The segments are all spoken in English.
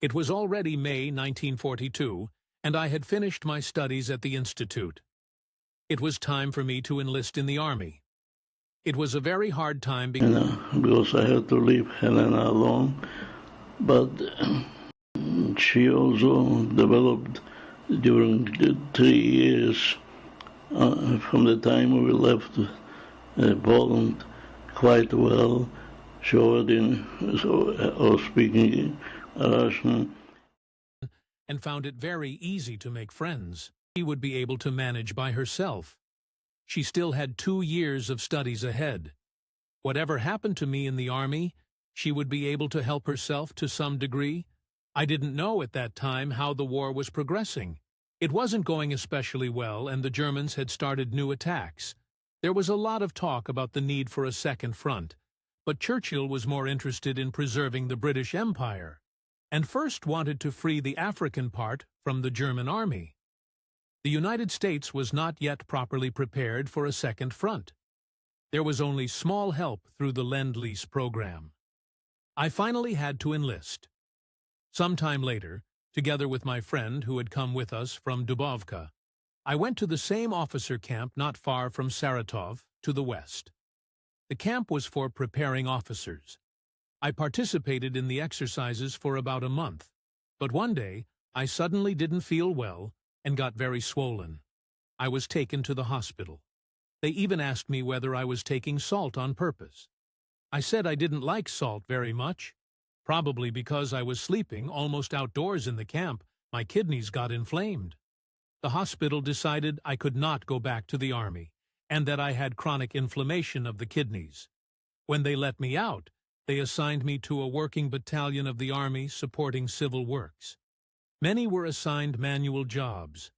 It was already May 1942, and I had finished my studies at the institute. It was time for me to enlist in the army. It was a very hard time because I had to leave Helena alone, but she also developed during the 3 years from the time we left Poland quite well. She already was speaking Russian. And found it very easy to make friends. She would be able to manage by herself. She still had 2 years of studies ahead. Whatever happened to me in the army, she would be able to help herself to some degree. I didn't know at that time how the war was progressing. It wasn't going especially well, and the Germans had started new attacks. There was a lot of talk about the need for a second front, but Churchill was more interested in preserving the British Empire, and first wanted to free the African part from the German army. The United States was not yet properly prepared for a second front. There was only small help through the Lend-Lease program. I finally had to enlist. Sometime later, together with my friend who had come with us from Dubovka, I went to the same officer camp not far from Saratov to the west. The camp was for preparing officers. I participated in the exercises for about a month, but one day I suddenly didn't feel well and got very swollen. I was taken to the hospital. They even asked me whether I was taking salt on purpose. I said I didn't like salt very much. Probably because I was sleeping almost outdoors in the camp, my kidneys got inflamed. The hospital decided I could not go back to the army, and that I had chronic inflammation of the kidneys. When they let me out, they assigned me to a working battalion of the army supporting civil works. Many were assigned manual jobs.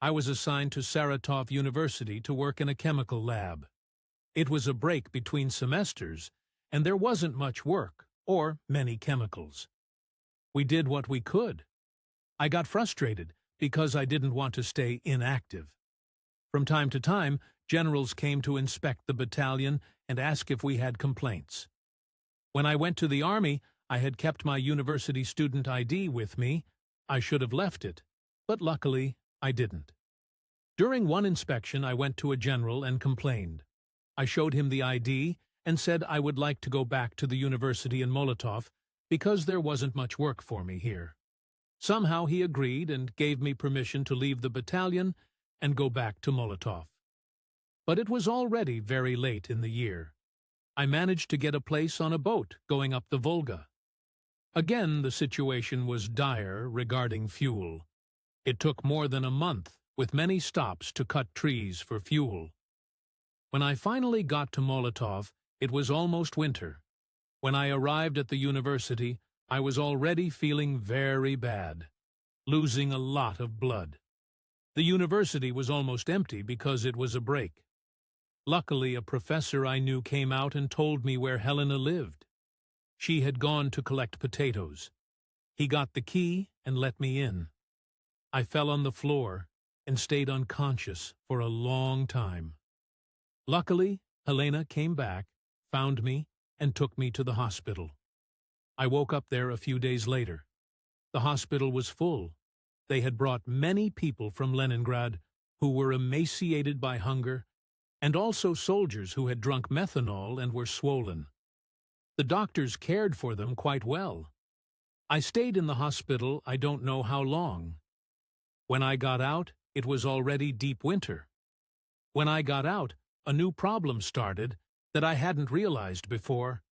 I was assigned to Saratov University to work in a chemical lab. It was a break between semesters, and there wasn't much work or many chemicals. We did what we could. I got frustrated because I didn't want to stay inactive. From time to time, generals came to inspect the battalion and ask if we had complaints. When I went to the army, I had kept my university student ID with me. I should have left it, but luckily I didn't. During one inspection, I went to a general and complained. I showed him the ID and said I would like to go back to the university in Molotov because there wasn't much work for me here. Somehow he agreed and gave me permission to leave the battalion and go back to Molotov. But it was already very late in the year. I managed to get a place on a boat going up the Volga. Again, the situation was dire regarding fuel. It took more than a month, with many stops to cut trees for fuel. When I finally got to Molotov, it was almost winter. When I arrived at the university, I was already feeling very bad, losing a lot of blood. The university was almost empty because it was a break. Luckily, a professor I knew came out and told me where Helena lived. She had gone to collect potatoes. He got the key and let me in. I fell on the floor and stayed unconscious for a long time. Luckily, Helena came back, found me, and took me to the hospital. I woke up there a few days later. The hospital was full. They had brought many people from Leningrad who were emaciated by hunger, and also soldiers who had drunk methanol and were swollen. The doctors cared for them quite well. I stayed in the hospital I don't know how long. When I got out, it was already deep winter. When I got out, a new problem started that I hadn't realized before.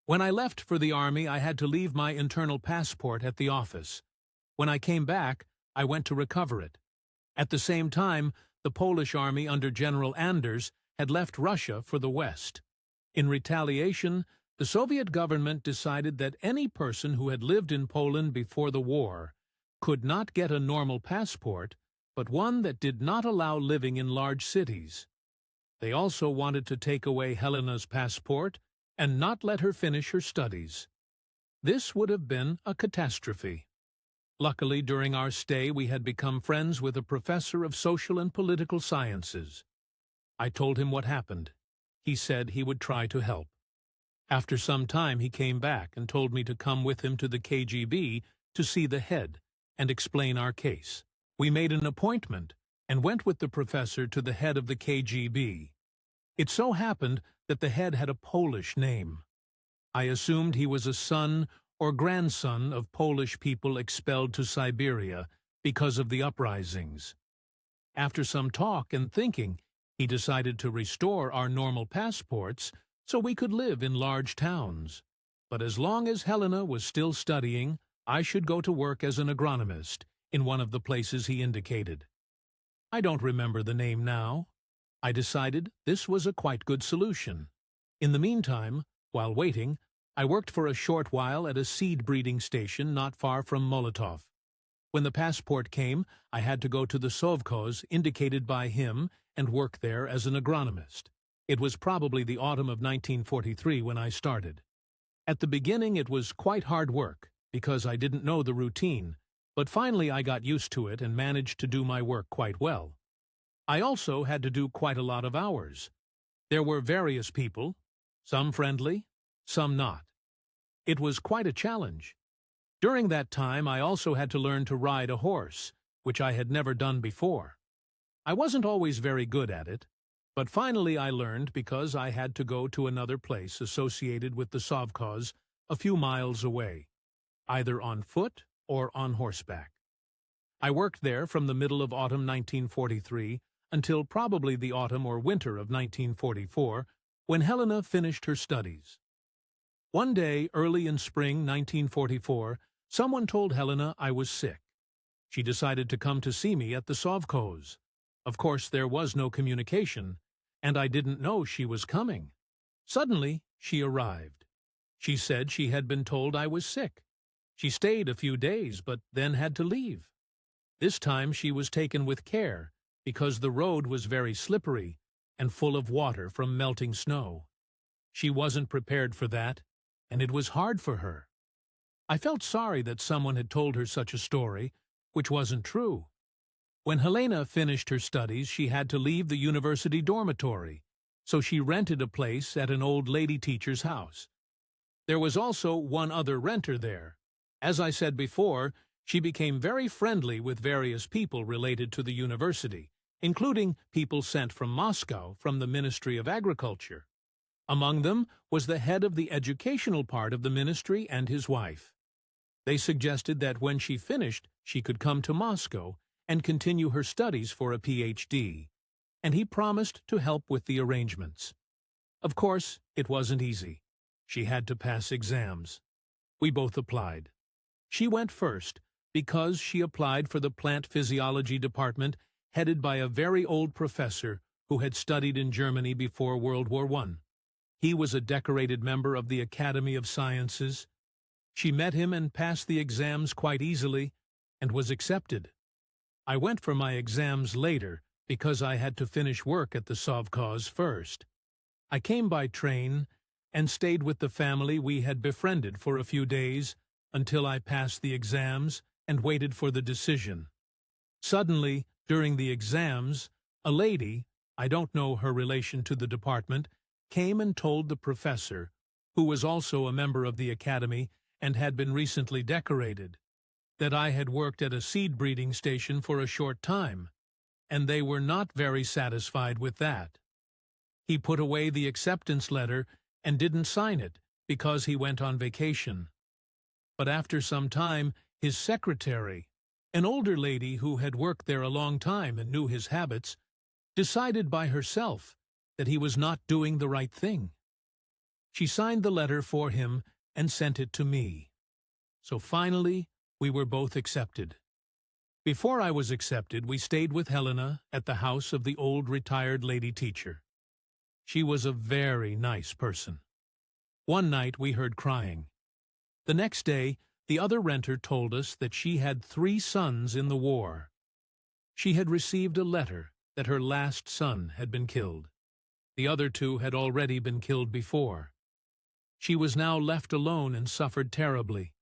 When I left for the army, I had to leave my internal passport at the office. When I came back, I went to recover it. At the same time, the Polish army under General Anders had left Russia for the West. In retaliation, the Soviet government decided that any person who had lived in Poland before the war could not get a normal passport, but one that did not allow living in large cities. They also wanted to take away Helena's passport and not let her finish her studies. This would have been a catastrophe. Luckily, during our stay, we had become friends with a professor of social and political sciences. I told him what happened. He said he would try to help. After some time, he came back and told me to come with him to the KGB to see the head and explain our case. We made an appointment and went with the professor to the head of the KGB. It so happened that the head had a Polish name. I assumed he was a son or grandson of Polish people expelled to Siberia because of the uprisings. After some talk and thinking, he decided to restore our normal passports so we could live in large towns. But as long as Helena was still studying, I should go to work as an agronomist in one of the places he indicated. I don't remember the name now. I decided this was a quite good solution. In the meantime, while waiting, I worked for a short while at a seed breeding station not far from Molotov. When the passport came, I had to go to the Sovkhoz indicated by him and work there as an agronomist. It was probably the autumn of 1943 when I started. At the beginning it was quite hard work, because I didn't know the routine, but finally I got used to it and managed to do my work quite well. I also had to do quite a lot of hours. There were various people, some friendly, some not. It was quite a challenge. During that time I also had to learn to ride a horse, which I had never done before. I wasn't always very good at it, but finally I learned because I had to go to another place associated with the Sovkhoz a few miles away, either on foot or on horseback. I worked there from the middle of autumn 1943 until probably the autumn or winter of 1944, when Helena finished her studies. One day, early in spring 1944, someone told Helena I was sick. She decided to come to see me at the Sovkhoz. Of course, there was no communication, and I didn't know she was coming. Suddenly, she arrived. She said she had been told I was sick. She stayed a few days, but then had to leave. This time she was taken with care, because the road was very slippery and full of water from melting snow. She wasn't prepared for that, and it was hard for her. I felt sorry that someone had told her such a story, which wasn't true. When Helena finished her studies, she had to leave the university dormitory, so she rented a place at an old lady teacher's house. There was also one other renter there. As I said before, she became very friendly with various people related to the university, including people sent from Moscow from the Ministry of Agriculture. Among them was the head of the educational part of the ministry and his wife. They suggested that when she finished, she could come to Moscow and continue her studies for a PhD, and he promised to help with the arrangements. Of course, it wasn't easy. She had to pass exams. We both applied. She went first because she applied for the plant physiology department headed by a very old professor who had studied in Germany before World War I. He was a decorated member of the Academy of Sciences. She met him and passed the exams quite easily and was accepted. I went for my exams later because I had to finish work at the Sovkhoz first. I came by train and stayed with the family we had befriended for a few days until I passed the exams and waited for the decision. Suddenly, during the exams, a lady, I don't know her relation to the department, came and told the professor, who was also a member of the academy and had been recently decorated, that I had worked at a seed breeding station for a short time, and they were not very satisfied with that. He put away the acceptance letter and didn't sign it because he went on vacation. But after some time, his secretary, an older lady who had worked there a long time and knew his habits, decided by herself that he was not doing the right thing. She signed the letter for him and sent it to me. So finally, we were both accepted. Before I was accepted, we stayed with Helena at the house of the old retired lady teacher. She was a very nice person. One night we heard crying. The next day, the other renter told us that she had 3 sons in the war. She had received a letter that her last son had been killed. The other 2 had already been killed before. She was now left alone and suffered terribly.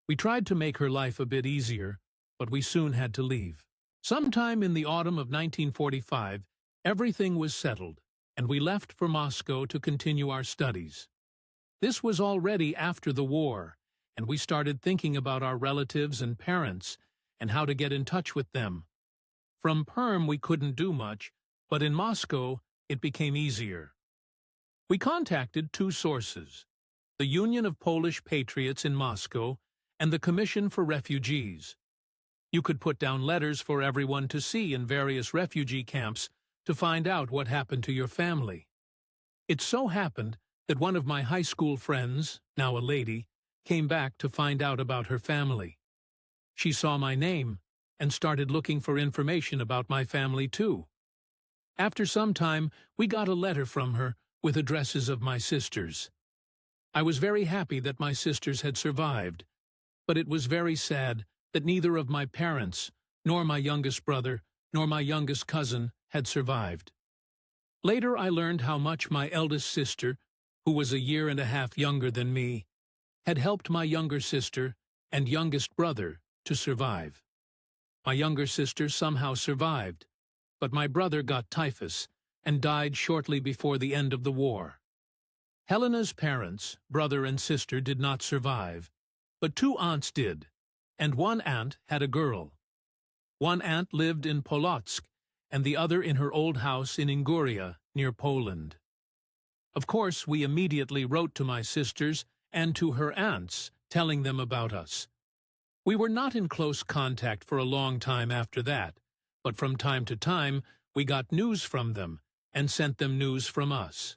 We tried to make her life a bit easier, but we soon had to leave. Sometime in the autumn of 1945, everything was settled, and we left for Moscow to continue our studies. This was already after the war, and we started thinking about our relatives and parents and how to get in touch with them. From Perm we couldn't do much, but in Moscow it became easier. We contacted two sources, the Union of Polish Patriots in Moscow and the Commission for Refugees. You could put down letters for everyone to see in various refugee camps to find out what happened to your family. It so happened that one of my high school friends, now a lady, came back to find out about her family. She saw my name and started looking for information about my family too. After some time, we got a letter from her with addresses of my sisters. I was very happy that my sisters had survived, but it was very sad that neither of my parents, nor my youngest brother, nor my youngest cousin had survived. Later I learned how much my eldest sister, who was a year and a half younger than me, had helped my younger sister and youngest brother to survive. My younger sister somehow survived, but my brother got typhus and died shortly before the end of the war. Helena's parents, brother and sister, did not survive, but two aunts did, and one aunt had a girl. One aunt lived in Polotsk, and the other in her old house in Inguria, near Poland. Of course, we immediately wrote to my sisters and to her aunts, telling them about us. We were not in close contact for a long time after that, but from time to time we got news from them and sent them news from us.